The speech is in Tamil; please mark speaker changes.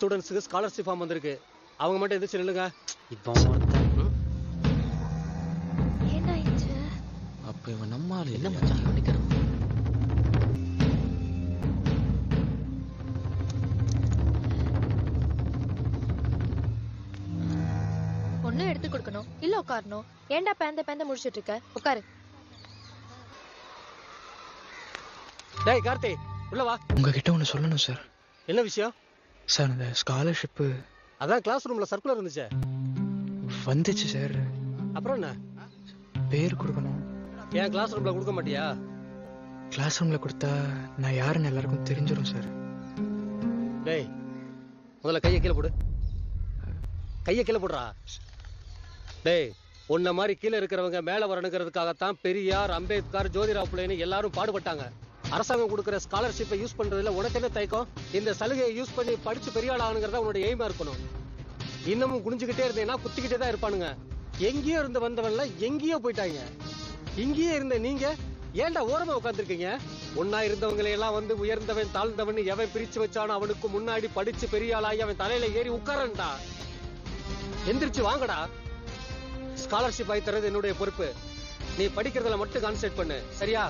Speaker 1: ஸ்டூடெண்ட்ஸுக்கு ஸ்காலர்ஷிப் ஃபார்ம் வந்திருக்கு. அவங்க மட்டும் எதிர்த்து நில்லுங்க.
Speaker 2: இப்போ ஒருத்தன்
Speaker 3: என்ன ஆயிடுச்சு?
Speaker 2: அப்ப இவன் நம்ம ஆளு
Speaker 4: என்ன
Speaker 2: இல்லையா?
Speaker 4: மச்சான் பண்ணிக்கிறோம்?
Speaker 3: ஒண்ணு எடுத்து கொடுக்கணும் இல்ல உட்காரணும். ஏன்டா பேந்த முடிச்சிட்டு இருக்க? உட்காரு.
Speaker 1: டேய் கார்த்தி, உள்ள வா.
Speaker 5: உங்ககிட்ட ஒன்று சொல்லணும் சார்.
Speaker 1: என்ன விஷயம்?
Speaker 5: சார் அந்த ஸ்காலர்ஷிப்பு
Speaker 1: அதான் கிளாஸ் ரூம்ல சர்க்குலர் இருந்துச்சு.
Speaker 5: வந்துச்சு சார்.
Speaker 1: அப்புறம் என்ன?
Speaker 5: பேர் கொடுக்கணும்.
Speaker 1: ஏன் கிளாஸ் ரூம்ல கொடுக்க மாட்டியா?
Speaker 5: கிளாஸ் ரூமில் கொடுத்தா நான் யாருன்னு எல்லாருக்கும் தெரிஞ்சிடும் சார்.
Speaker 1: டேய் முதல்ல கையை கீழே போடு. கையை கீழே போடுறா. டேய் உன்ன மாதிரி கீழே இருக்கிறவங்க மேல வரணுங்கிறதுக்காகத்தான் பெரியார், அம்பேத்கர், ஜோதிராவ் புலேன்னு எல்லாரும் பாடுபட்டாங்க. அரசாங்கம் கொடுக்குற ஸ்காலர்ஷிப்பை யூஸ் பண்றதுல உனக்கு என்ன தயக்கம்? இந்த சலுகையை யூஸ் பண்ணி படிச்சு பெரிய ஆள் ஆகணுங்கிறதா உன்னோட எய்மா இருக்கணும். இன்னமும் குனிஞ்சுக்கிட்டே இருந்தேன்னா குத்திக்கிட்டே தான் இருப்பானுங்க. எங்கேயோ இருந்து வந்தவன்ல எங்கேயோ போயிட்டாங்க. இங்கேயே இருந்த நீங்க ஏன்டா ஓரமா உட்காந்துருக்கீங்க? ஒன்னா இருந்தவங்களை எல்லாம் வந்து உயர்ந்தவன் தாழ்ந்தவன் எவன் பிரிச்சு வச்சானோ அவனுக்கு முன்னாடி படிச்சு பெரிய ஆளாகி அவன் தலையில ஏறி உட்காரன்டா. எந்திரிச்சு வாங்கடா. ஸ்காலர்ஷிப் ஆகி தரது என்னுடைய பொறுப்பு. நீ படிக்கிறதுல மட்டும் கான்சென்ட்ரேட் பண்ணு, சரியா?